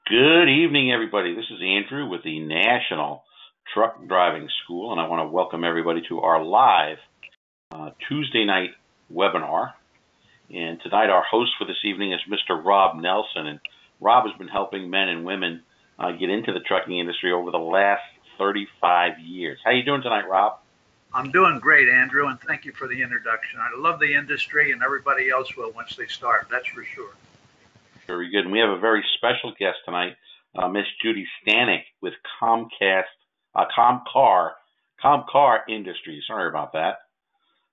Good evening, everybody. This is Andrew with the National Truck Driving School, and I want to welcome everybody to our live Tuesday night webinar. And tonight, our host for this evening is Mr. Rob Nelson, and Rob has been helping men and women get into the trucking industry over the last 35 years. How you doing tonight, Rob? I'm doing great, Andrew, and thank you for the introduction. I love the industry, and everybody else will once they start, that's for sure. Very good. And we have a very special guest tonight, Miss Judy Stanik with Comcar Industries. Sorry about that.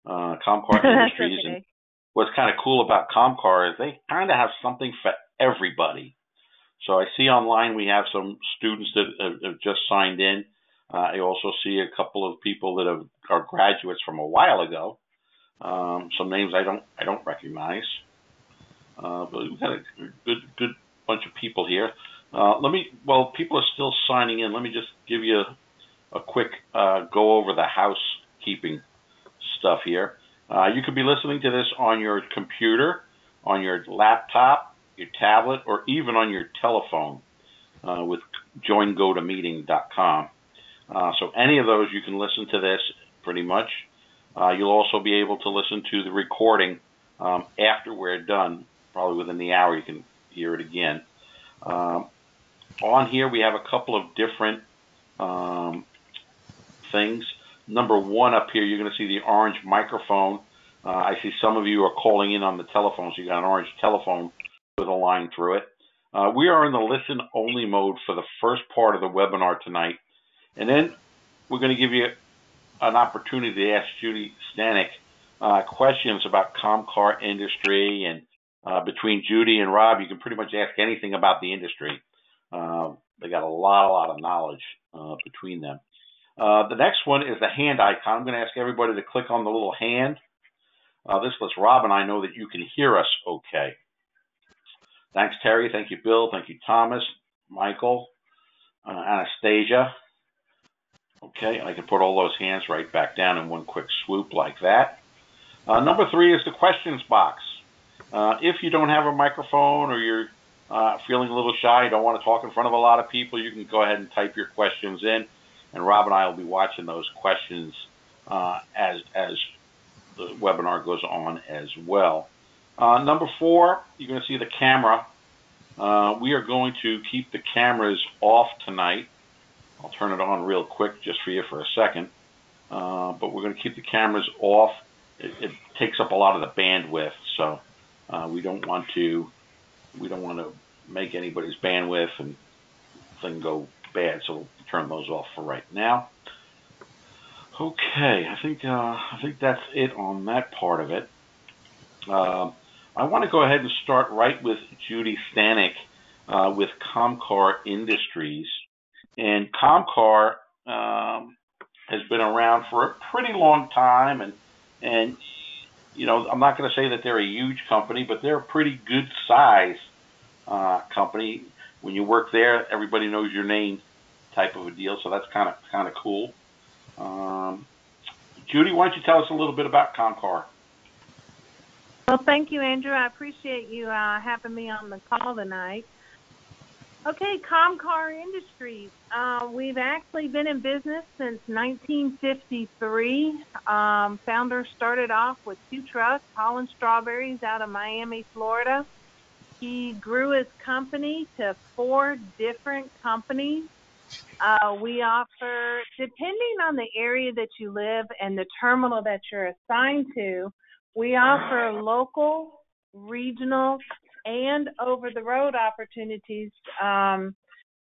Comcar Industries. Okay. And what's kind of cool about Comcar is they kind of have something for everybody. So I see online we have some students that have just signed in. I also see a couple of people that are graduates from a while ago. Some names I don't recognize. But we've got a good bunch of people here. While people are still signing in, let me just give you a quick go over the housekeeping stuff here. You could be listening to this on your computer, on your laptop, your tablet, or even on your telephone with joingotomeeting.com. So any of those, you can listen to this pretty much. You'll also be able to listen to the recording after we're done. Probably within the hour, you can hear it again. On here, we have a couple of different things. Number one up here, you're going to see the orange microphone. I see some of you are calling in on the telephone, so you got an orange telephone with a line through it. We are in the listen-only mode for the first part of the webinar tonight. And then we're going to give you an opportunity to ask Judy Stanik questions about Comcar industry, and between Judy and Rob, you can pretty much ask anything about the industry. They got a lot of knowledge between them. The next one is the hand icon. I'm going to ask everybody to click on the little hand. This lets Rob and I know that you can hear us okay. Thanks, Terry. Thank you, Bill. Thank you, Thomas, Michael, Anastasia. Okay, I can put all those hands right back down in one quick swoop like that. Number 3 is the questions box. If you don't have a microphone or you're feeling a little shy, don't want to talk in front of a lot of people, you can go ahead and type your questions in, and Rob and I will be watching those questions as the webinar goes on as well. Number 4, you're going to see the camera. We are going to keep the cameras off tonight. I'll turn it on real quick just for you for a second. But we're going to keep the cameras off. It takes up a lot of the bandwidth, so we don't want to make anybody's bandwidth and thing go bad. So we'll turn those off for right now. Okay, I think that's it on that part of it. I want to go ahead and start right with Judy Stanik with Comcar Industries. And Comcar has been around for a pretty long time, and you know, I'm not going to say that they're a huge company, but they're a pretty good size company. When you work there, everybody knows your name, type of a deal. So that's kind of cool. Judy, why don't you tell us a little bit about Comcar? Well, thank you, Andrew. I appreciate you having me on the call tonight. Okay, Comcar Industries. We've actually been in business since 1953. Founder started off with 2 trucks, hauling strawberries out of Miami, Florida. He grew his company to 4 different companies. We offer, depending on the area that you live and the terminal that you're assigned to, we offer local, regional, and over-the-road opportunities.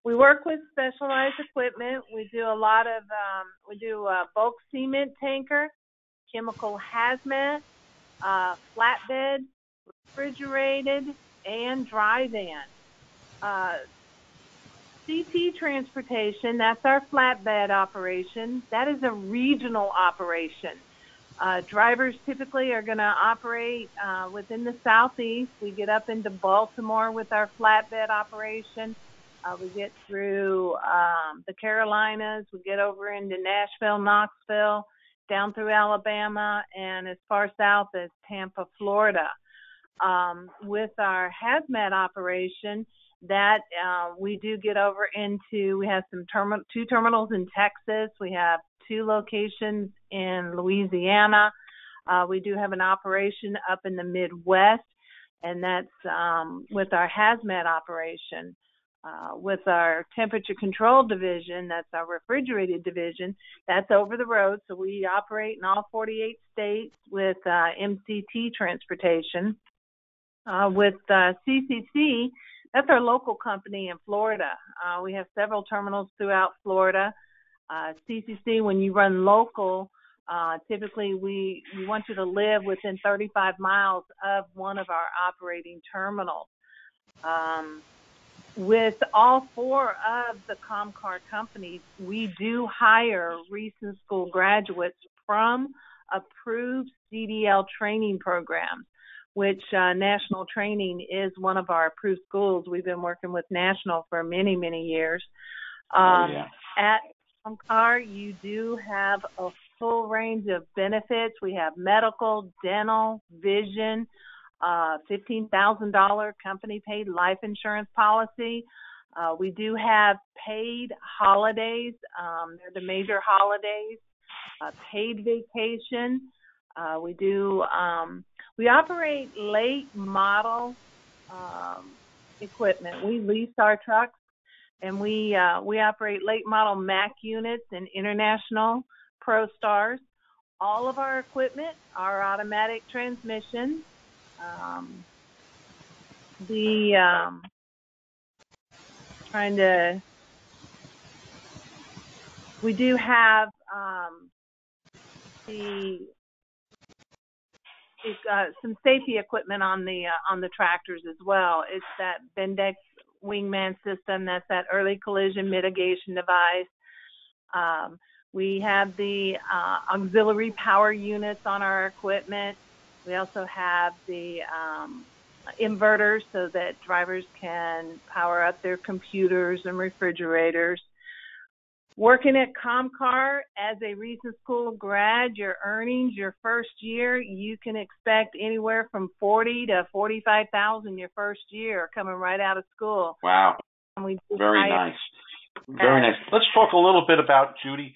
We work with specialized equipment. We do a lot of, bulk cement tanker, chemical hazmat, flatbed, refrigerated, and dry van. CT transportation, that's our flatbed operation. That is a regional operation. Drivers typically are going to operate within the Southeast. We get up into Baltimore with our flatbed operation. We get through the Carolinas. We get over into Nashville, Knoxville, down through Alabama, and as far south as Tampa, Florida. With our hazmat operation, that we do get over into, we have two terminals in Texas. We have 2 locations in Louisiana. We do have an operation up in the Midwest, and that's with our hazmat operation. With our temperature control division, that's our refrigerated division, that's over the road. So we operate in all 48 states with MCT transportation. With CCC, that's our local company in Florida. We have several terminals throughout Florida. CCC, when you run local, typically we want you to live within 35 miles of one of our operating terminals. With all 4 of the Comcar companies, we do hire recent school graduates from approved CDL training programs, which National Training is one of our approved schools. We've been working with National for many, many years. At Comcar, you do have a full range of benefits. We have medical, dental, vision, $15,000 company-paid life insurance policy. We do have paid holidays. They're the major holidays. Paid vacation. We operate late model equipment. We lease our trucks, and we operate late model Mac units and International Pro Stars. All of our equipment are automatic transmissions. We do have some safety equipment on the tractors as well. It's that Bendix Wingman system. That's that early collision mitigation device. We have the auxiliary power units on our equipment. We also have the inverters so that drivers can power up their computers and refrigerators. Working at Comcar as a recent school grad, your earnings your first year, you can expect anywhere from $40,000 to $45,000 your first year coming right out of school. Wow. Very nice. Very nice. Let's talk a little bit about, Judy,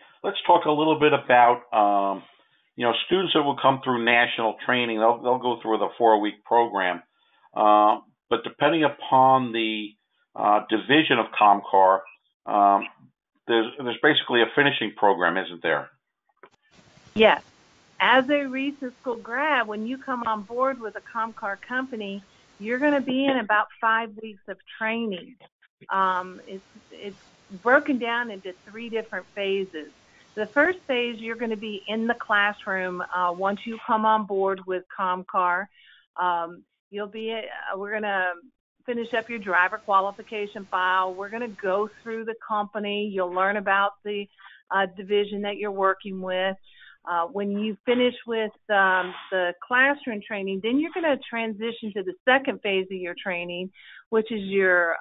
students that will come through National Training. They'll go through the 4-week program. But depending upon the division of Comcar, there's basically a finishing program, isn't there? Yes. As a recent school grad, when you come on board with a Comcar company, you're going to be in about 5 weeks of training. It's broken down into 3 different phases. The first phase, you're going to be in the classroom once you come on board with Comcar. We're going to finish up your driver qualification file. We're going to go through the company. You'll learn about the division that you're working with. When you finish with the classroom training, then you're going to transition to the second phase of your training, which is your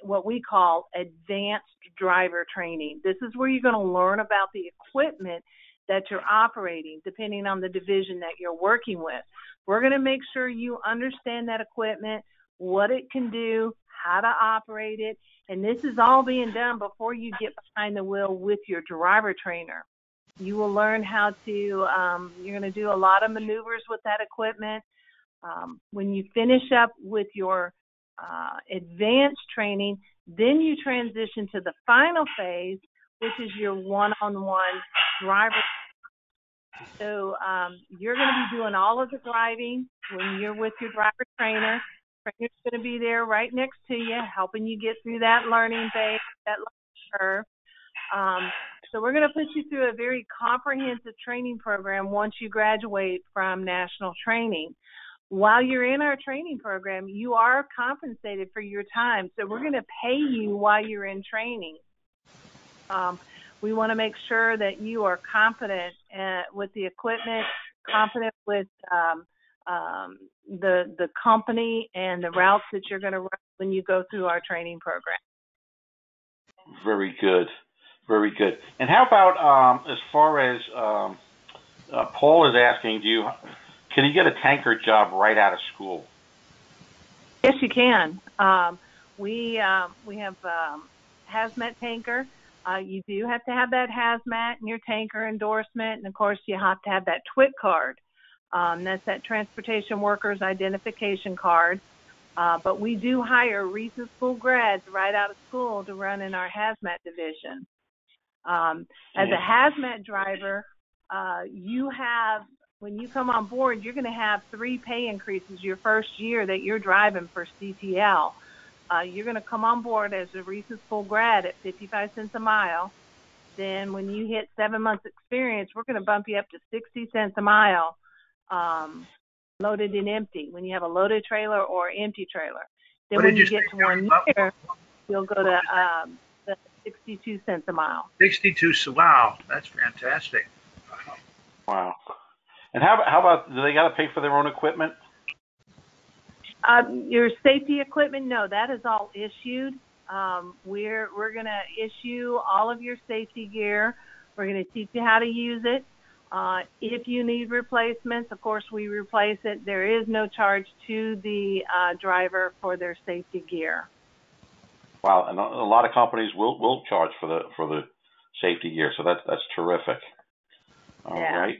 what we call advanced driver training. This is where you're going to learn about the equipment that you're operating, depending on the division that you're working with. We're going to make sure you understand that equipment, what it can do, how to operate it, and this is all being done before you get behind the wheel with your driver trainer. You will learn how to, you're going to do a lot of maneuvers with that equipment. When you finish up with your advanced training, then you transition to the final phase, which is your one-on-one driver. So you're going to be doing all of the driving when you're with your driver trainer. Trainer's going to be there right next to you, helping you get through that learning phase, that learning curve. So we're going to put you through a very comprehensive training program once you graduate from National Training. While you're in our training program, you are compensated for your time. So we're going to pay you while you're in training. We want to make sure that you are confident with the equipment, confident with the company and the routes that you're going to run when you go through our training program. Very good. Very good. And how about as far as Paul is asking, can you get a tanker job right out of school? Yes, you can. We have hazmat tanker. You do have to have that hazmat in your tanker endorsement, and of course you have to have that TWIC card. That's that Transportation Workers Identification Card. But we do hire recent school grads right out of school to run in our hazmat division. As a hazmat driver, when you come on board, you're going to have 3 pay increases your first year that you're driving for CTL. You're going to come on board as a recent school grad at 55 cents a mile. Then when you hit 7 months experience, we're going to bump you up to 60 cents a mile, loaded and empty, when you have a loaded trailer or empty trailer. Then when you get to 1 year, you'll go to the 62 cents a mile. 62, wow, that's fantastic. Wow. And how about, do they got to pay for their own equipment? Your safety equipment, no, that is all issued. We're going to issue all of your safety gear. We're going to teach you how to use it. If you need replacements, of course, we replace it. There is no charge to the driver for their safety gear. Wow, and a lot of companies will charge for the safety gear, so that's terrific. All right.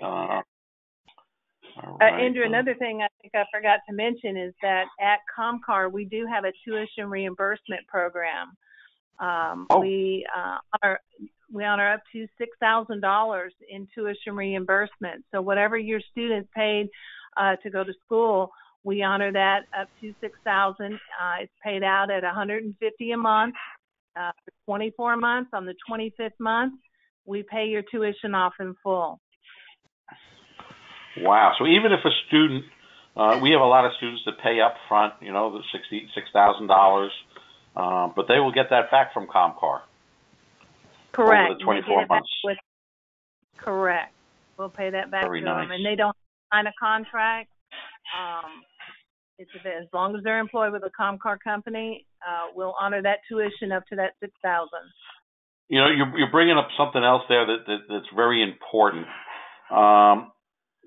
Andrew, another thing I think I forgot to mention is that at Comcar we do have a tuition reimbursement program. We honor up to $6,000 in tuition reimbursement. So whatever your students paid to go to school, we honor that up to $6,000. It's paid out at $150 a month for 24 months. On the 25th month, we pay your tuition off in full. Wow. So even if a student, we have a lot of students that pay up front, the $6,000, but they will get that back from Comcar. Correct. Over the 24 months. Correct. We'll pay that back to them. And they don't sign a contract. As long as they're employed with a Comcar company, we'll honor that tuition up to that $6,000. You're bringing up something else there that's very important.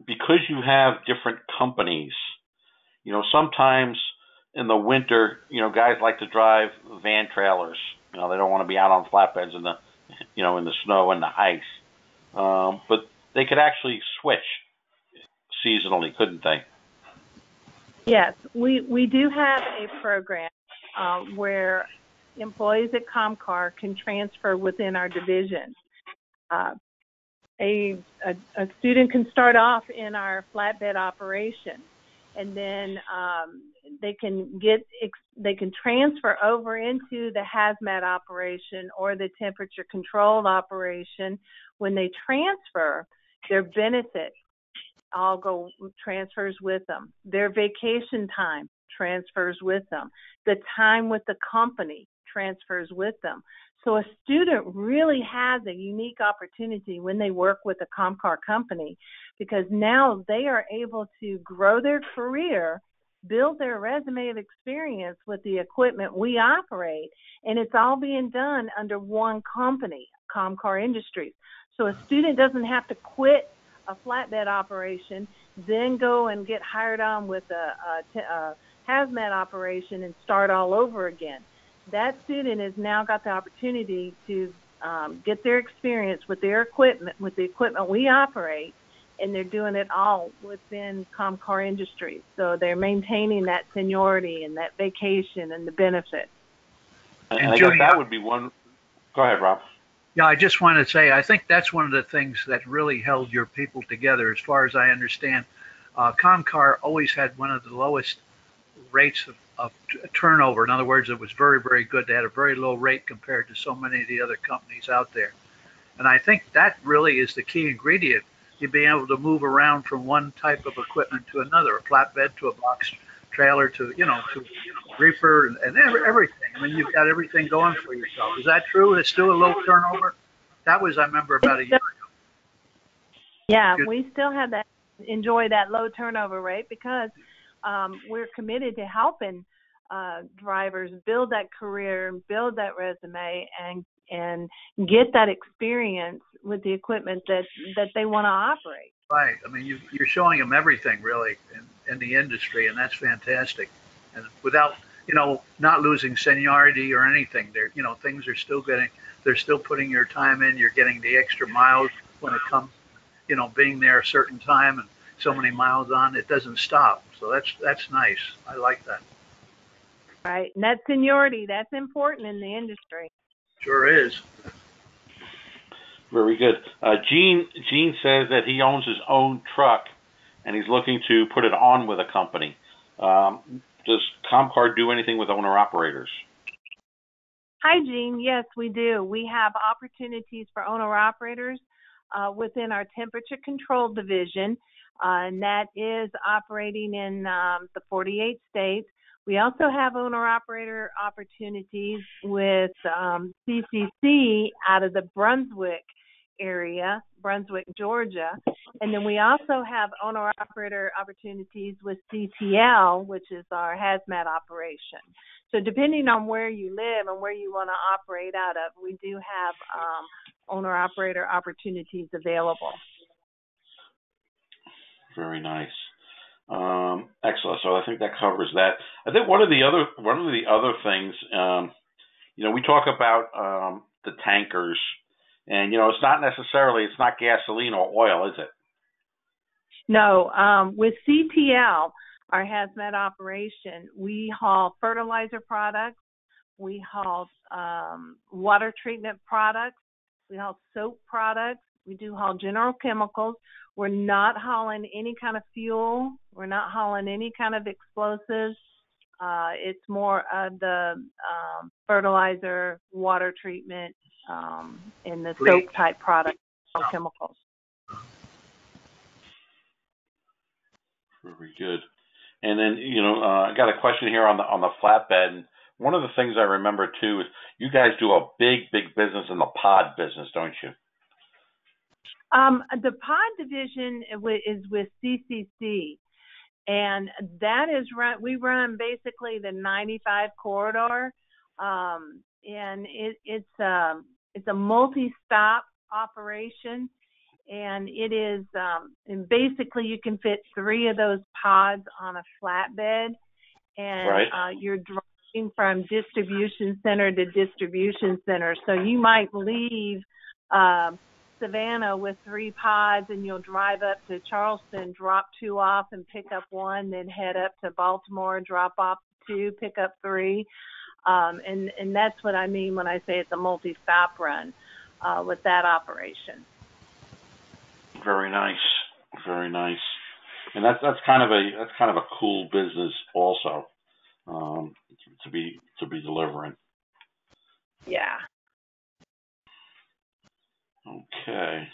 Because you have different companies, sometimes in the winter, guys like to drive van trailers. They don't want to be out on flatbeds in the snow and the ice. But they could actually switch seasonally, couldn't they? Yes, we do have a program where employees at Comcar can transfer within our division. A student can start off in our flatbed operation, and then they can transfer over into the hazmat operation or the temperature controlled operation. When they transfer, their benefits all transfers with them. Their vacation time transfers with them. The time with the company transfers with them. So a student really has a unique opportunity when they work with a Comcar company, because now they are able to grow their career, build their resume of experience with the equipment we operate, and it's all being done under one company, Comcar Industries. So a student doesn't have to quit a flatbed operation, then go and get hired on with a hazmat operation and start all over again. That student has now got the opportunity to get their experience with their equipment, with the equipment we operate, and they're doing it all within Comcar Industries. So they're maintaining that seniority and that vacation and the benefits. And I Judy, guess that would be one. Go ahead, Rob. Yeah, I just want to say, I think that's one of the things that really held your people together. As far as I understand, Comcar always had one of the lowest rates of turnover. In other words, it was very, very good. They had a very low rate compared to so many of the other companies out there. And I think that really is the key ingredient. You'd be able to move around from one type of equipment to another, a flatbed to a box trailer to reefer and everything. I mean, you've got everything going for yourself. Is that true? It's still a low turnover? That was, I remember, about a year ago. Yeah, we still have enjoy that low turnover rate because we're committed to helping drivers build that career, build that resume, and get that experience with the equipment that they want to operate. Right. I mean, you're showing them everything, really, in the industry, and that's fantastic. And without not losing seniority or anything. Things are still they're still putting your time in. You're getting the extra miles when it comes, being there a certain time and so many miles on. It doesn't stop. So that's nice. I like that. Right, and that seniority, that's important in the industry. Sure is. Very good. Gene says that he owns his own truck and he's looking to put it on with a company. Does Comcar do anything with owner-operators? Hi, Gene. Yes, we do. We have opportunities for owner-operators within our temperature control division, and that is operating in the 48 states. We also have owner-operator opportunities with CCC out of the Brunswick area, Brunswick, Georgia. And then we also have owner-operator opportunities with CTL, which is our hazmat operation. So depending on where you live and where you want to operate out of, we do have owner-operator opportunities available. Very nice. Excellent. So I think that covers that. I think one of the other things, we talk about the tankers, and it's not gasoline or oil, is it? No. With CTL, our hazmat operation, we haul fertilizer products, we haul water treatment products, we haul soap products, we do haul general chemicals. We're not hauling any kind of fuel. We're not hauling any kind of explosives. It's more of the fertilizer, water treatment, and the soap type products, chemicals. Very good. And then, I got a question here on the flatbed. And one of the things I remember too is you guys do a big business in the pod business, don't you? The pod division is with CCC, and that is we run basically the 95 corridor, and it's a multi-stop operation, and it is and basically you can fit 3 of those pods on a flatbed, and right. You're driving from distribution center to distribution center, so you might leave Savannah with 3 pods, and you'll drive up to Charleston, drop 2 off and pick up 1, then head up to Baltimore, drop off 2, pick up 3. And that's what I mean when I say it's a multi-stop run with that operation. Very nice. Very nice. And that's kind of a cool business also, to be delivering. Yeah. Okay.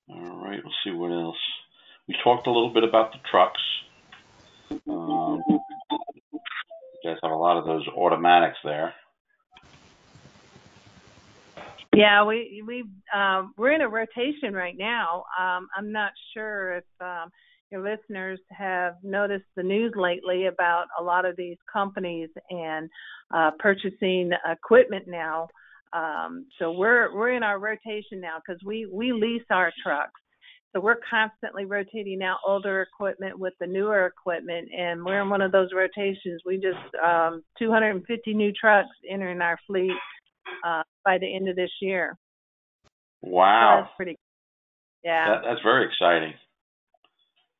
All right. Let's see what else. We talked a little bit about the trucks. You guys have a lot of those automatics there. Yeah, we're in a rotation right now. I'm not sure if your listeners have noticed the news lately about a lot of these companies and purchasing equipment now. So we're in our rotation now because we lease our trucks. So we're constantly rotating out older equipment with the newer equipment, and we're in one of those rotations. We just 250 new trucks entering our fleet by the end of this year. Wow. So that's pretty. Yeah. That's very exciting.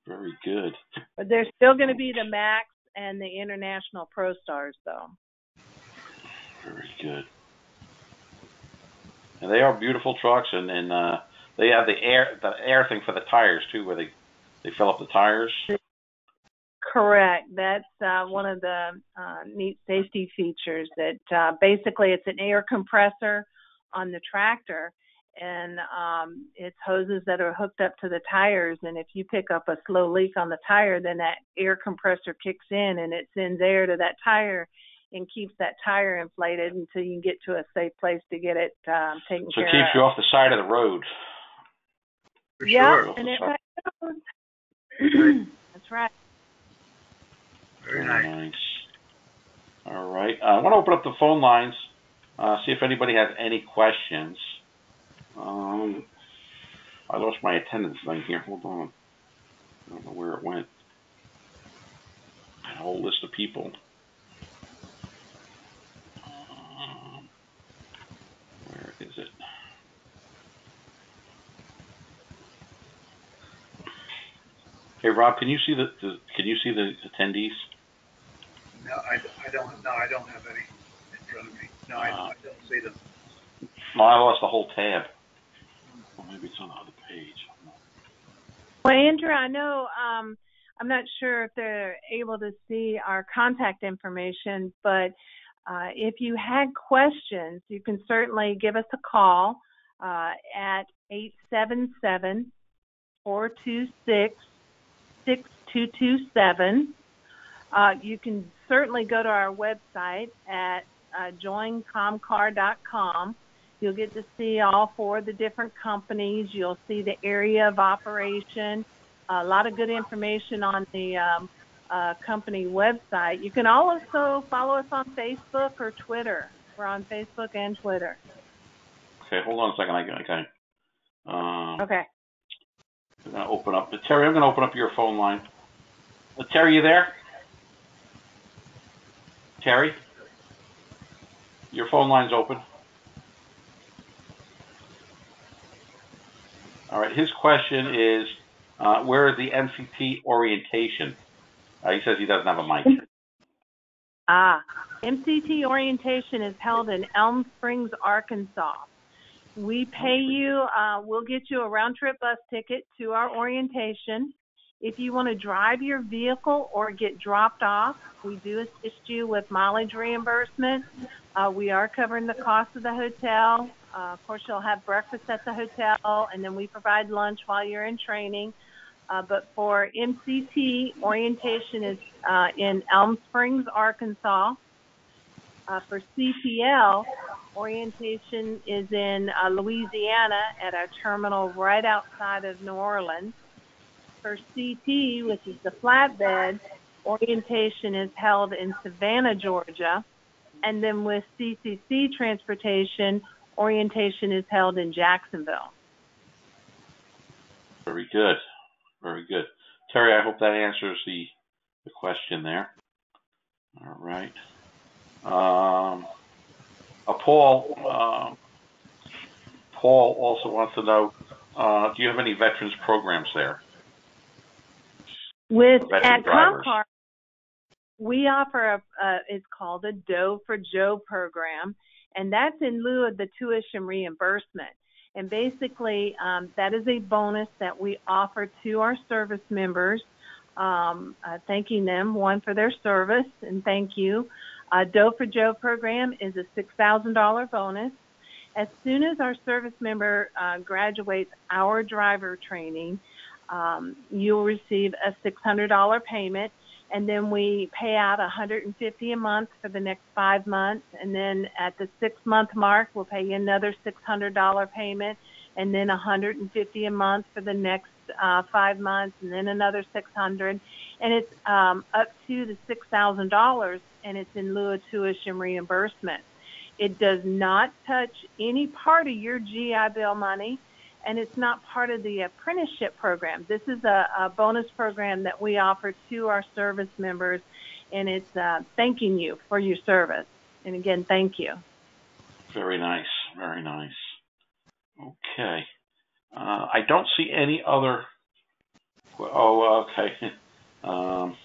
Very good. But there's still going to be the Max and the International Pro Stars, though. Very good. And they are beautiful trucks, and they have the air thing for the tires too, where they fill up the tires. Correct. That's one of the neat safety features. That basically it's an air compressor on the tractor, and it's hoses that are hooked up to the tires. And if you pick up a slow leak on the tire, then that air compressor kicks in and it sends air to that tire and keeps that tire inflated until you can get to a safe place to get it taken care of. So it keeps you off the side of the road. For yeah, sure. And it goes. That's right. Very nice. All right. I want to open up the phone lines, see if anybody has any questions. I lost my attendance thing here. Hold on. I don't know where it went. a whole list of people. Where is it? Hey Rob, can you see the attendees? No, I don't. No, I don't have any in front of me. No, I don't see them. No, I lost the whole tab. Well, maybe it's on the other page. Well, Andrew, I know I'm not sure if they're able to see our contact information, but if you had questions, you can certainly give us a call at 877-426-6227. You can certainly go to our website at joincomcar.com. You'll get to see all four of the different companies. You'll see the area of operation, a lot of good information on the company website. You can also follow us on Facebook or Twitter. We're on Facebook and Twitter. Okay, hold on a second. Okay. I'm going to open up. Terry, I'm going to open up your phone line. Terry, you there? Terry? Your phone line's open. All right, his question is, where is the MCT orientation? He says he doesn't have a mic. MCT orientation is held in Elm Springs, Arkansas. We pay you, we'll get you a round-trip bus ticket to our orientation. If you want to drive your vehicle or get dropped off, we do assist you with mileage reimbursement. We are covering the cost of the hotel. Of course, you'll have breakfast at the hotel, and then we provide lunch while you're in training. But for MCT, orientation is in Elm Springs, Arkansas. For CPL, orientation is in Louisiana at our terminal right outside of New Orleans. For CT, which is the flatbed, orientation is held in Savannah, Georgia. And then with CCC transportation, orientation is held in Jacksonville. Very good. Very good. Terry, I hope that answers the question there. All right. Paul also wants to know, do you have any veterans programs there? At Comcar, we offer it's called a Doe for Joe program, and that's in lieu of the tuition reimbursement. And basically, that is a bonus that we offer to our service members, thanking them, one, for their service, and thank you. Doe for Joe program is a $6,000 bonus. As soon as our service member graduates our driver training, you'll receive a $600 payment, and then we pay out $150 a month for the next 5 months, and then at the 6-month mark, we'll pay you another $600 payment, and then $150 a month for the next 5 months, and then another $600, and it's up to the $6,000, and it's in lieu of tuition reimbursement. It does not touch any part of your GI Bill money, and it's not part of the apprenticeship program. This is a bonus program that we offer to our service members, and it's thanking you for your service. And again, thank you. Very nice. Very nice. Okay. I don't see any other. Oh, okay. All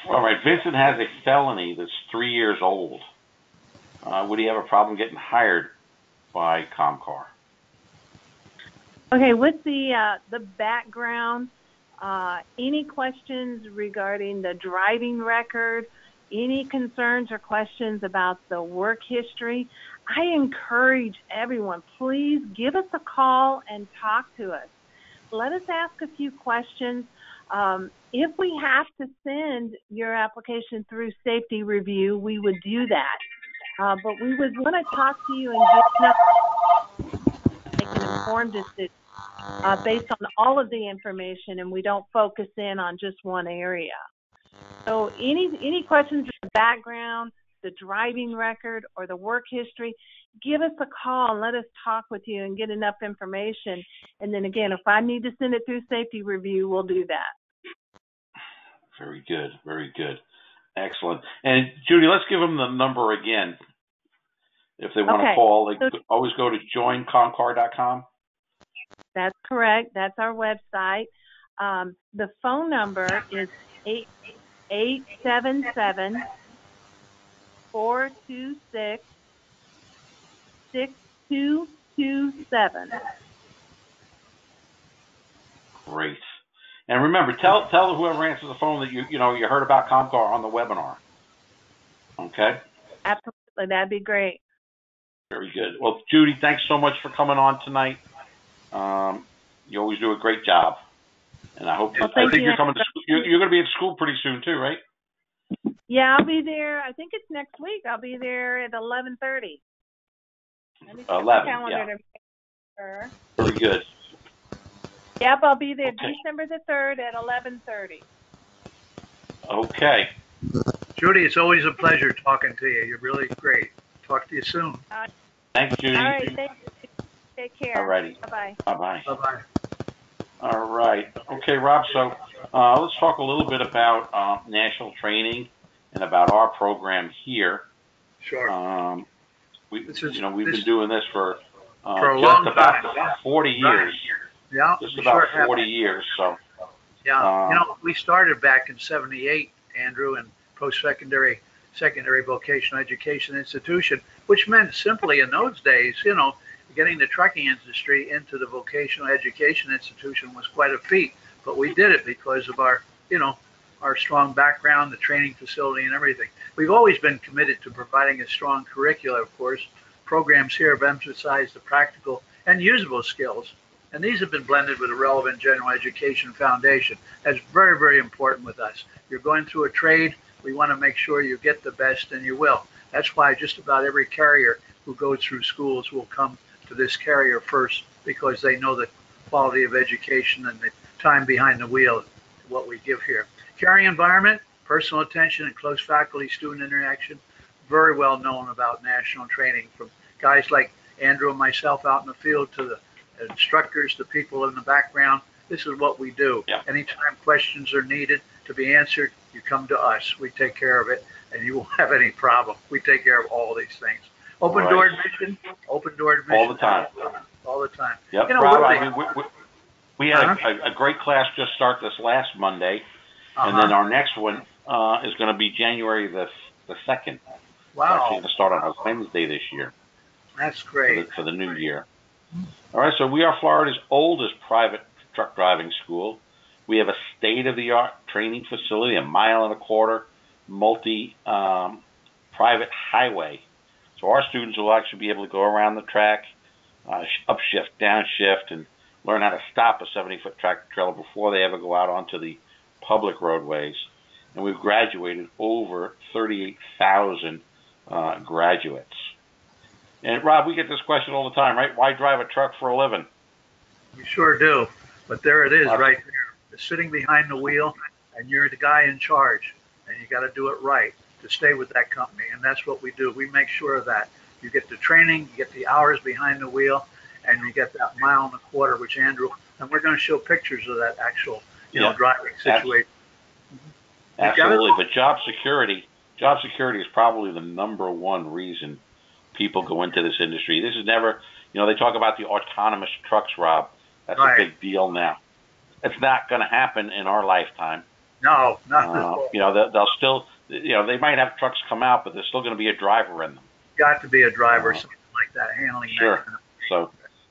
right. Vincent has a felony that's 3 years old. Would he have a problem getting hired by Comcar? Okay, with the background, any questions regarding the driving record, any concerns or questions about the work history, I encourage everyone, please give us a call and talk to us. Let us ask a few questions. If we have to send your application through safety review, we would do that. But we would want to talk to you and make an informed decision based on all of the information, and we don't focus in on just one area. So any questions in the background, the driving record, or the work history, give us a call and let us talk with you and get enough information. And then again, if I need to send it through safety review, we'll do that. Very good. Very good. Excellent. And Judy, let's give them the number again. If they want to call, they always go to joincomcar.com. That's correct. That's our website. The phone number is 877-426-6227. Great. And remember, tell whoever answers the phone that you heard about Comcar on the webinar. Okay? Absolutely. That'd be great. Very good. Well, Judy, thanks so much for coming on tonight. You always do a great job. And I hope I think you're coming to school. You're going to be in school pretty soon too, right? Yeah, I'll be there. I think it's next week. I'll be there at 11:30. 11. Yeah. Sure. Very good. Yep, I'll be there December the 3rd at 11:30. Okay. Judy, it's always a pleasure talking to you. You're really great. Talk to you soon. Thanks, Judy. All right, thank you. Take care. All righty. Bye-bye. Bye-bye. Bye-bye. All right. Okay, Rob, so let's talk a little bit about national training and about our program here. Sure. We've been doing this for a just long about time. 40 years. Yeah. Just about 40 years. So. Yeah. We started back in '78, Andrew, in post-secondary vocational education institution, which meant simply in those days, getting the trucking industry into the vocational education institution was quite a feat. But we did it because of our strong background, the training facility, and everything. We've always been committed to providing a strong curricula, of course. Programs here have emphasized the practical and usable skills, and these have been blended with a relevant general education foundation. That's very, very important with us. You're going through a trade, we want to make sure you get the best, and you will. That's why just about every carrier who goes through schools will come to this carrier first, because they know the quality of education and the time behind the wheel, what we give here. Carrier environment, personal attention, and close faculty-student interaction, very well known about national training, from guys like Andrew and myself out in the field to the instructors, the people in the background. This is what we do. Yeah. Anytime questions are needed to be answered, you come to us. We take care of it, and you won't have any problem. We take care of all these things. Open door admission. All the time. All the time. Yep. We had a great class just start this last Monday, and then our next one is going to be January the 2nd. Wow. It's actually going to start on a Wednesday this year. That's great. For the new year. All right, so we are Florida's oldest private truck driving school. We have a state-of-the-art training facility, 1.25 miles, multi-private highway. So our students will actually be able to go around the track, upshift, downshift, and learn how to stop a 70-foot tractor trailer before they ever go out onto the public roadways. And we've graduated over 38,000 graduates. And Rob, we get this question all the time, right? Why drive a truck for a living? You sure do. But there it is right there. You're sitting behind the wheel, and you're the guy in charge, and you got to do it right to stay with that company. And that's what we do. We make sure of that. You get the training, you get the hours behind the wheel, and you get that 1.25 miles, which Andrew, and we're going to show pictures of that actual, driving situation. Absolutely. But job security is probably the number one reason people go into this industry. This is never, they talk about the autonomous trucks, Rob. That's a big deal now. It's not going to happen in our lifetime. No, not they'll still, they might have trucks come out, but there's still going to be a driver in them. Got to be a driver, something like that, handling sure. that. So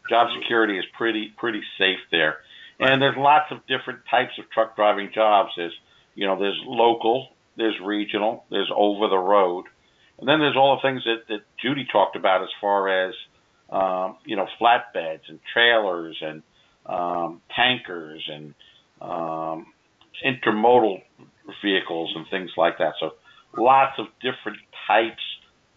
job security is pretty safe there. And there's lots of different types of truck driving jobs. There's local, there's regional, there's over the road. And then there's all the things that Judy talked about as far as, flatbeds and trailers and tankers and intermodal vehicles and things like that. So lots of different types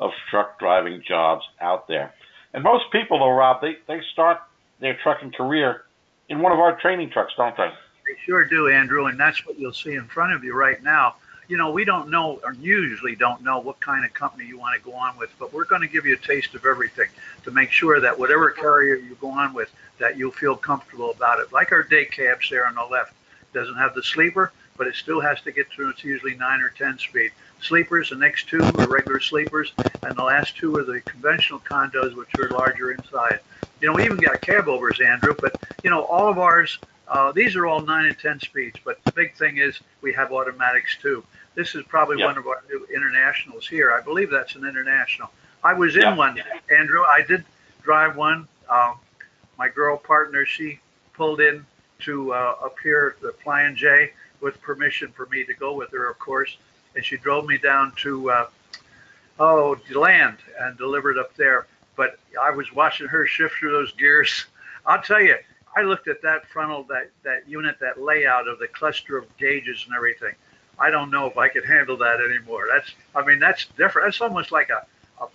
of truck driving jobs out there. And most people, though, Rob, they start their trucking career in one of our training trucks, don't they? They sure do, Andrew, and that's what you'll see in front of you right now. we don't know, or usually don't know, what kind of company you want to go on with, but we're going to give you a taste of everything to make sure that whatever carrier you go on with, that you'll feel comfortable about it. Like our day cabs there on the left, doesn't have the sleeper, but it still has to get through. It's usually 9 or 10 speed. Sleepers, the next two are regular sleepers, and the last two are the conventional condos, which are larger inside. We even got cab overs, Andrew, but all of ours, these are all 9 and 10 speeds, but the big thing is we have automatics too. This is probably one of our new internationals here. I believe that's an international. I was in one, Andrew. I did drive one. My girl partner, she pulled in to up here at the Flying J with permission for me to go with her, of course, and she drove me down to land and delivered up there. But I was watching her shift through those gears. I'll tell you, I looked at that frontal, that unit, that layout of the cluster of gauges and everything. I don't know if I could handle that anymore. That's different. That's almost like a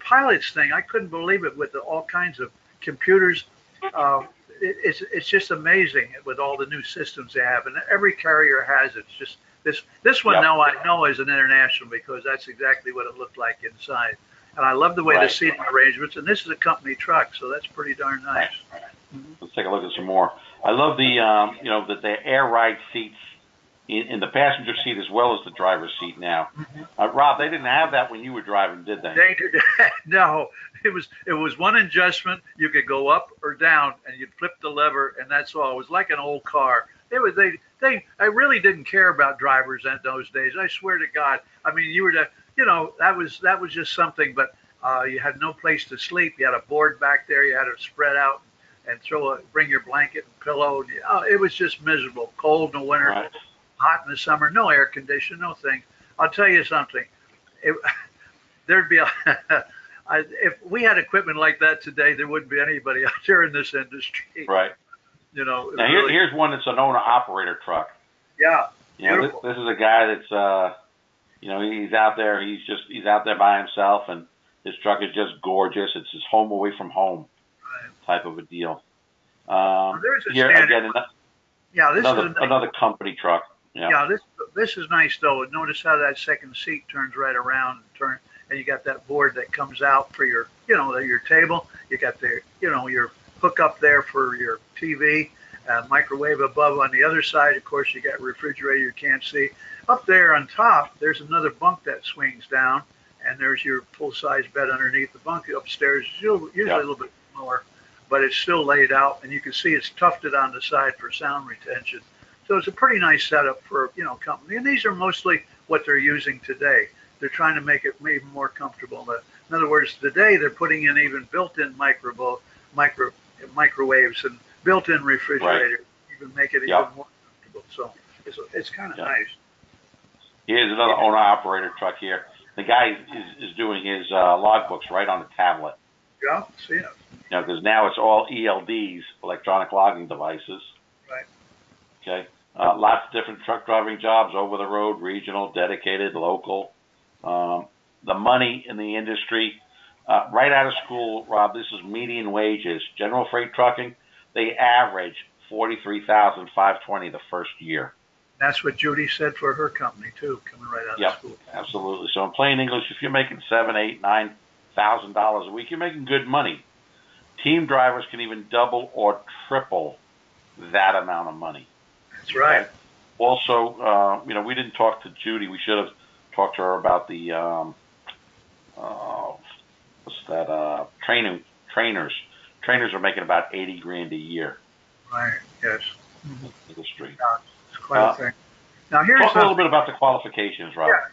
pilot's thing. I couldn't believe it with all kinds of computers. It's just amazing with all the new systems they have, and every carrier has it. It's just this one now I know is an international because that's exactly what it looked like inside. And I love the way the seating arrangements, and this is a company truck, so that's pretty darn nice. Let's take a look at some more. I love the air ride seats in the passenger seat as well as the driver's seat now. Rob, they didn't have that when you were driving, did they? They did. No, it was one adjustment. You could go up or down, and you'd flip the lever, and that's all. It was like an old car. I really didn't care about drivers in those days. I swear to God. I mean, that was just something. But you had no place to sleep. You had a board back there. You had to spread out and bring your blanket and pillow. It was just miserable. Cold in the winter, hot in the summer. No air conditioning, no thing. I'll tell you something. There'd be if we had equipment like that today, there wouldn't be anybody out there in this industry. Right. Now here's one that's an owner-operator truck. Yeah. This is a guy that's he's out there. He's out there by himself, and his truck is just gorgeous. It's his home away from home type of a deal. There's a here again, another company truck. Yeah, this is nice though. Notice how that second seat turns right around and you got that board that comes out for your your table. You got your hookup there for your TV, microwave above on the other side. Of course, you got refrigerator you can't see. Up there on top, there's another bunk that swings down, and there's your full-size bed underneath. The bunk upstairs is usually a little bit smaller, but it's still laid out, and you can see it's tufted on the side for sound retention. So it's a pretty nice setup for company. And these are mostly what they're using today. They're trying to make it even more comfortable. In other words, today they're putting in even built-in microwaves and built-in refrigerators, even make it even more comfortable. So it's kind of nice. Here's another owner-operator truck here. The guy is doing his logbooks right on the tablet. Yeah, see it. Because now it's all ELDs, electronic logging devices. Right. Okay. Lots of different truck driving jobs, over the road, regional, dedicated, local. The money in the industry, right out of school, Rob, this is median wages. General freight trucking, they average $43,520 the first year. That's what Judy said for her company too, coming right out of school. Absolutely. So in plain English, if you're making $7,000, $8,000, $9,000 a week, you're making good money. Team drivers can even double or triple that amount of money. That's right. Okay? Also, we didn't talk to Judy. We should have talked to her about the trainers. Trainers are making about $80,000 a year. Right. Yes. Industry. Yeah, it's quite a thing. Now here's talk a little bit about the qualifications, Rob. Yeah,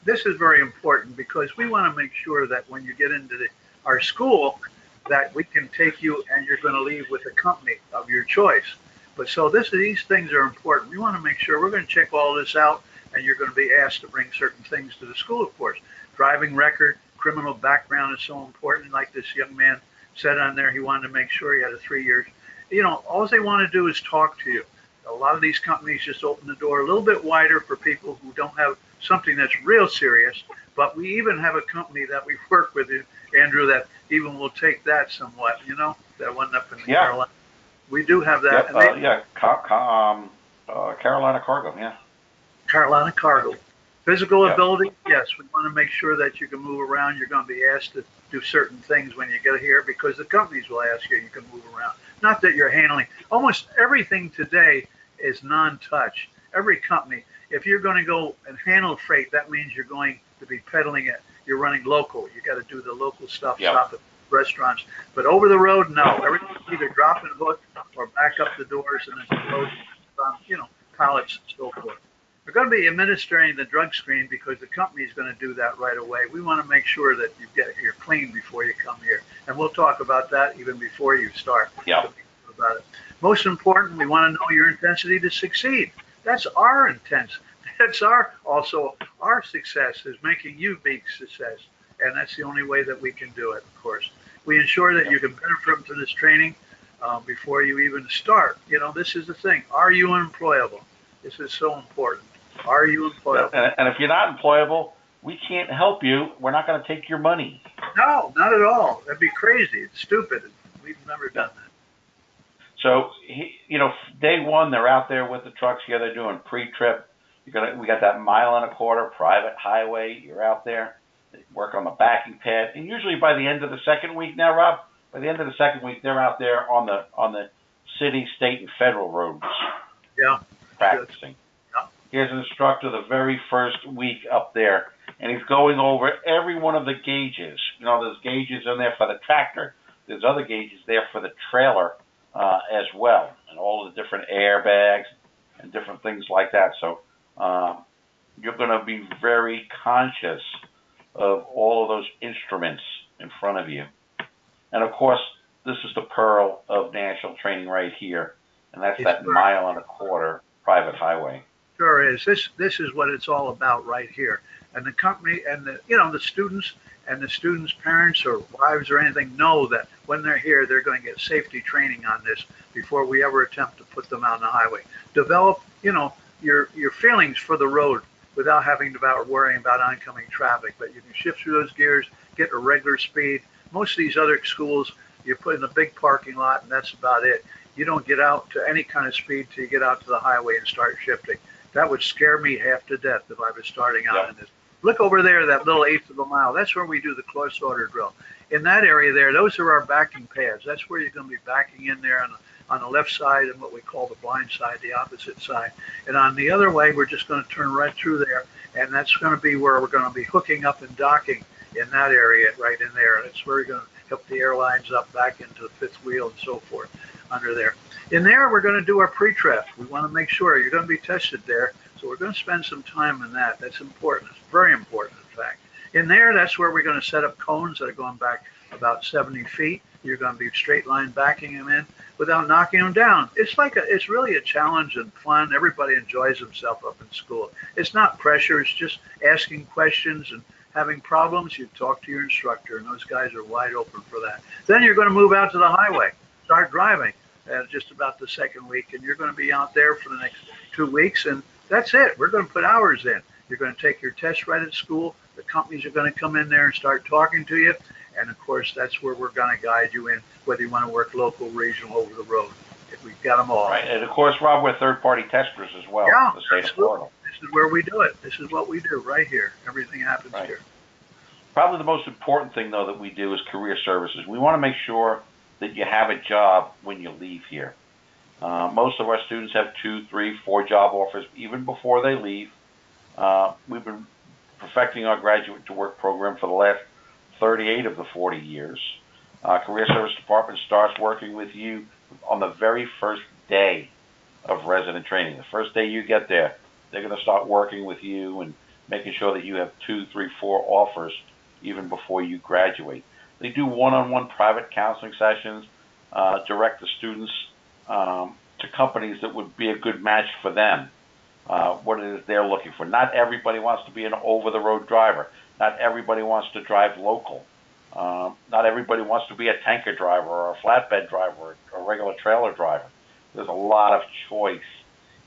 this is very important because we want to make sure that when you get into our school, that we can take you and you're going to leave with a company of your choice. But so these things are important. We want to make sure we're going to check all this out, and you're going to be asked to bring certain things to the school, of course. Driving record, criminal background is so important. Like this young man said on there, he wanted to make sure he had a 3 years. All they want to do is talk to you. A lot of these companies just open the door a little bit wider for people who don't have something that's real serious. But we even have a company that we work with, Andrew, that even will take that somewhat, that one up in Carolina. We do have that. Carolina Cargo, Carolina Cargo. Physical ability, yes, we want to make sure that you can move around. You're going to be asked to do certain things when you get here because the companies will ask you can move around. Not that you're handling. Almost everything today is non-touch. Every company, if you're going to go and handle freight, that means you're going to be peddling it. You're running local. You got to do the local stuff, stop at restaurants. But over the road, no. Everything's either drop and hook or back up the doors and then load, pallets and so forth. We're going to be administering the drug screen because the company is going to do that right away. We want to make sure that you're clean before you come here. And we'll talk about that even before you start. About it. Most important, we want to know your intensity to succeed. That's our intent. That's also our success is making you big success. And that's the only way that we can do it, of course. We ensure that you can benefit from this training before you even start. This is the thing. Are you employable? This is so important. Are you employable? And if you're not employable, we can't help you. We're not going to take your money. No, not at all. That'd be crazy. It's stupid. We've never done that. So, day one, they're out there with the trucks here. They're doing pre-trip. We got that 1.25 mile private highway. You're out there. They work on the backing pad. And usually by the end of the second week now, Rob, by the end of the second week, they're out there on the city, state, and federal roads. Yeah. Practicing. Here's an instructor the very first week up there, and he's going over every one of the gauges. There's gauges in there for the tractor. There's other gauges there for the trailer as well, and all of the different airbags and different things like that. So you're going to be very conscious of all of those instruments in front of you. And, of course, this is the pearl of national training right here, and that's that 1.25 mile private highway. Sure is. This is what it's all about right here. And the company and the students and the students' parents or wives or anything know that when they're here, they're going to get safety training on this before we ever attempt to put them out on the highway. Develop, your feelings for the road without having to worrying about oncoming traffic. But you can shift through those gears, get a regular speed. Most of these other schools, you put in a big parking lot, and that's about it. You don't get out to any kind of speed till you get out to the highway and start shifting. That would scare me half to death if I was starting out in this. Look over there, that little 1/8 of a mile. That's where we do the close order drill. In that area there, those are our backing pads. That's where you're going to be backing in there on the left side and what we call the blind side, the opposite side. And on the other way, we're just going to turn right through there, and that's going to be where we're going to be hooking up and docking in that area right in there. That's where we're going to hook the airlines up back into the fifth wheel and so forth under there. In there, we're going to do our pre-trip. We want to make sure you're going to be tested there. So we're going to spend some time on that. That's important. It's very important, in fact. In there, that's where we're going to set up cones that are going back about 70 feet. You're going to be straight line backing them in without knocking them down. It's really a challenge and fun. Everybody enjoys himself up in school. It's not pressure. It's just asking questions and having problems. You talk to your instructor, and those guys are wide open for that. Then you're going to move out to the highway, start driving just about the second week, and you're going to be out there for the next 2 weeks, and that's it. We're going to put hours in. You're going to take your test right at school. The companies are going to come in there and start talking to you. And, of course, that's where we're going to guide you in, whether you want to work local, regional, over the road. If we've got them all. Right. And, of course, Rob, we're third-party testers as well. Yeah, the state absolutely. of Florida. This is where we do it. This is what we do right here. Everything happens here. Probably the most important thing, though, that we do is career services. We want to make sure that you have a job when you leave here. Most of our students have 2, 3, 4 job offers even before they leave. We've been perfecting our graduate to work program for the last 38 of the 40 years. Career Service Department starts working with you on the very first day of resident training. The first day you get there, they're going to start working with you and making sure that you have 2, 3, 4 offers even before you graduate. They do one-on-one private counseling sessions, direct the students to companies that would be a good match for them, what it is they're looking for. Not everybody wants to be an over-the-road driver. Not everybody wants to drive local. Not everybody wants to be a tanker driver or a flatbed driver or a regular trailer driver. There's a lot of choice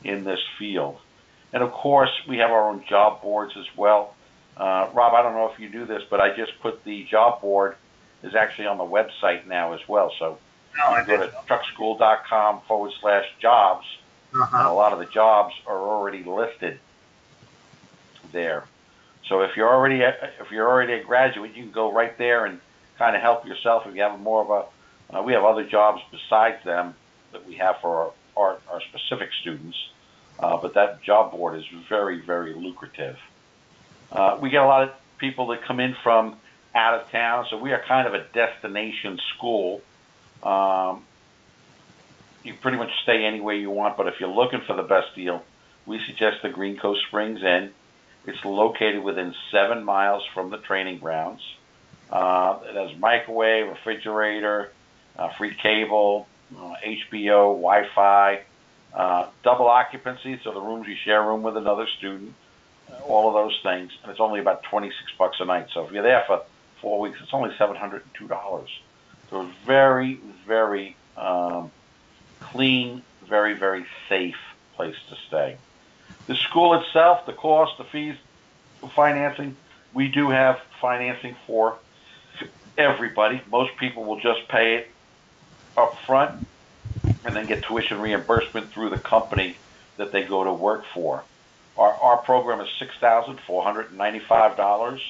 in this field. And, of course, we have our own job boards as well. Rob, I don't know if you do this, but I just put the job board is actually on the website now as well. So you go to truckschool.com/jobs, and a lot of the jobs are already listed. there. So if you're already a graduate, you can go right there and kind of help yourself. If you have more of a, we have other jobs besides them that we have for our specific students, but that job board is very, very lucrative. We get a lot of people that come in from out of town, so we are kind of a destination school. You pretty much stay anywhere you want, but if you're looking for the best deal, we suggest the Green Coast Springs Inn. It's located within 7 miles from the training grounds. It has microwave, refrigerator, free cable, HBO, Wi-Fi, double occupancy, so the rooms you share a room with another student, all of those things, and it's only about $26 a night. So if you're there for 4 weeks, it's only $702. So it's very, very clean, very, very safe place to stay. The school itself, the cost, the fees, the financing, we do have financing for everybody. Most people will just pay it up front and then get tuition reimbursement through the company that they go to work for. Our program is $6,495.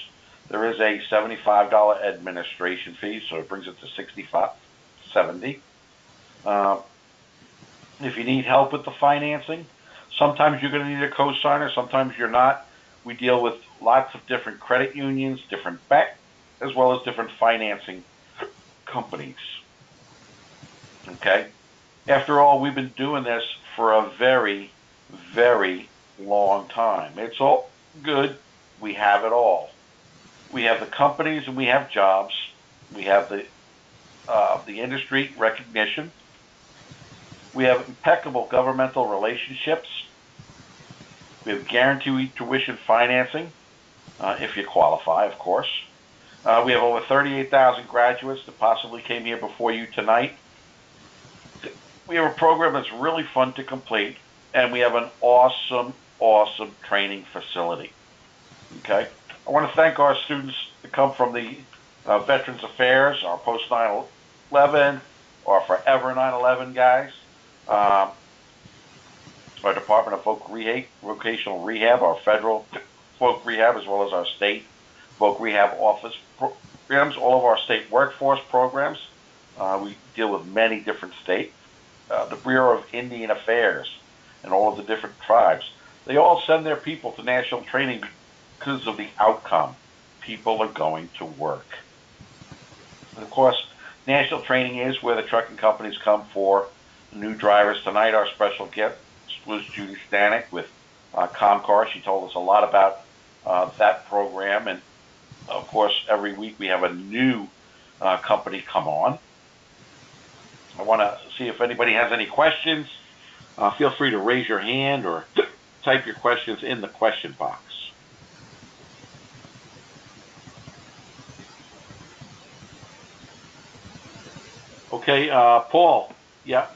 There is a $75 administration fee, so it brings it to $65.70. If you need help with the financing, sometimes you're going to need a co-signer, sometimes you're not. We deal with lots of different credit unions, different banks, as well as different financing companies. Okay? After all, we've been doing this for a very, very long time. It's all good. We have it all. We have the companies and we have jobs. We have the industry recognition. We have impeccable governmental relationships. We have guaranteed tuition financing, if you qualify, of course. We have over 38,000 graduates that possibly came here before you tonight. We have a program that's really fun to complete, and we have an awesome, awesome training facility. Okay? I want to thank our students that come from the Veterans Affairs, our post 9/11, our Forever 9/11 guys, our Department of Vocational Rehab, our federal voc rehab, as well as our state voc rehab office programs, all of our state workforce programs. We deal with many different states. The Bureau of Indian Affairs and all of the different tribes. They all send their people to national training because of the outcome. People are going to work. And of course, national training is where the trucking companies come for new drivers. Tonight, our special guest was Judy Stanik with Comcar. She told us a lot about that program. And of course, every week we have a new company come on. I want to see if anybody has any questions. Feel free to raise your hand or type your questions in the question box. Okay, Paul. Yeah.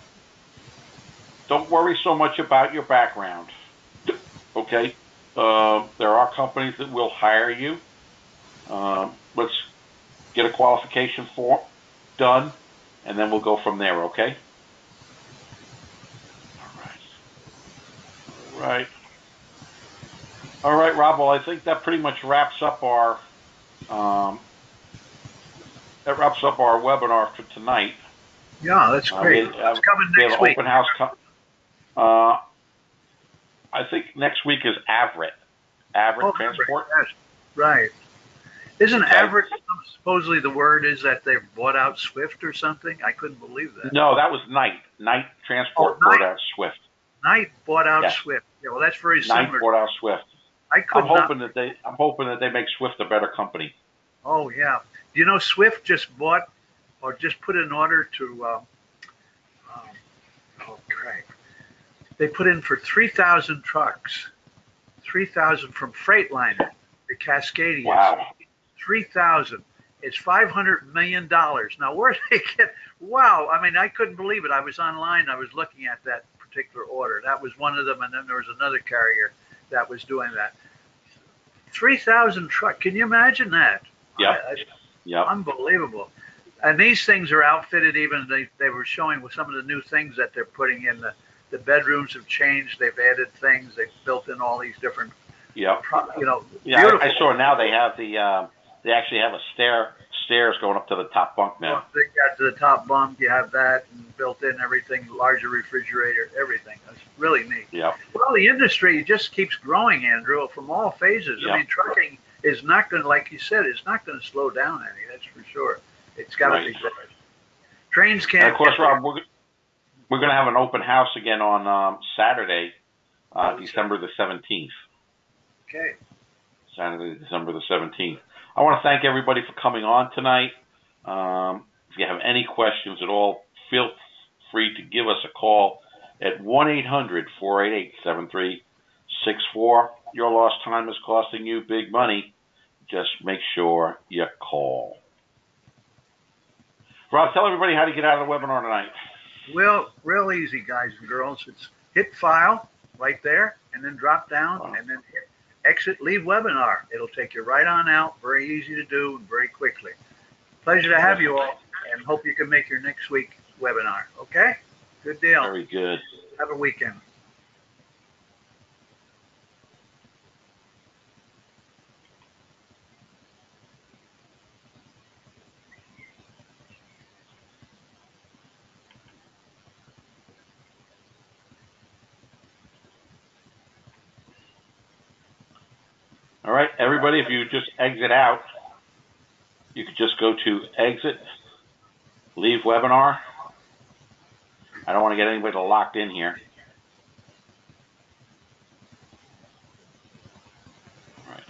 Don't worry so much about your background. Okay. There are companies that will hire you. Let's get a qualification form done, and then we'll go from there, okay? All right. All right, Rob. Well, I think that pretty much wraps up our webinar for tonight. Yeah, that's great. It's coming next week. Open house. I think next week is Averitt Transport. Yes. Right. Isn't Averitt supposedly the word is that they've bought out Swift or something? I couldn't believe that. No, that was Knight. Knight Transport bought out Swift. Knight bought out Swift. Yeah, well, that's very similar. Knight bought out Swift. I'm hoping that they make Swift a better company. Oh yeah. Do you know Swift just bought or just put an order to? Oh crap! They put in for 3,000 trucks. 3,000 from Freightliner, the Cascadians. Wow. 3,000. It's $500 million. Now, where did they get? Wow. I mean, I couldn't believe it. I was online. I was looking at that particular order. That was one of them. And then there was another carrier that was doing that. 3,000 truck. Can you imagine that? Yeah. Unbelievable. And these things are outfitted. Even they were showing with some of the new things that they're putting in. The bedrooms have changed. They've added things. They've built in all these different Yep. Beautiful. I saw now they have they actually have stairs going up to the top bunk now. They got to the top bunk. You have that and built in everything, larger refrigerator, everything. That's really neat. Yep. Well, the industry just keeps growing, Andrew, from all phases. Yep. I mean, trucking is not going to, like you said, it's not going to slow down any. That's for sure. It's got to be growing. Trains can't. And of course, Rob, we're going to have an open house again on Saturday, December the 17th. Okay. Saturday, December the 17th. I want to thank everybody for coming on tonight. If you have any questions at all, feel free to give us a call at 1-800-488-7364. Your lost time is costing you big money. Just make sure you call. Rob, tell everybody how to get out of the webinar tonight. Well, real easy, guys and girls. It's hit file right there, and then drop down, and then hit exit, leave webinar. It'll take you right on out. Very easy to do and very quickly. Pleasure to have you all, and hope you can make your next week's webinar. Okay? Good deal. Very good. Have a weekend. All right, everybody, if you just exit out, you could just go to exit, leave webinar. I don't want to get anybody locked in here.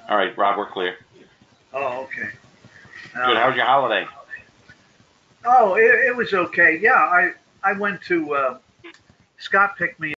All right, Rob, we're clear. Oh, okay. Good. How was your holiday? Oh, it was okay. Yeah, I went to, Scott picked me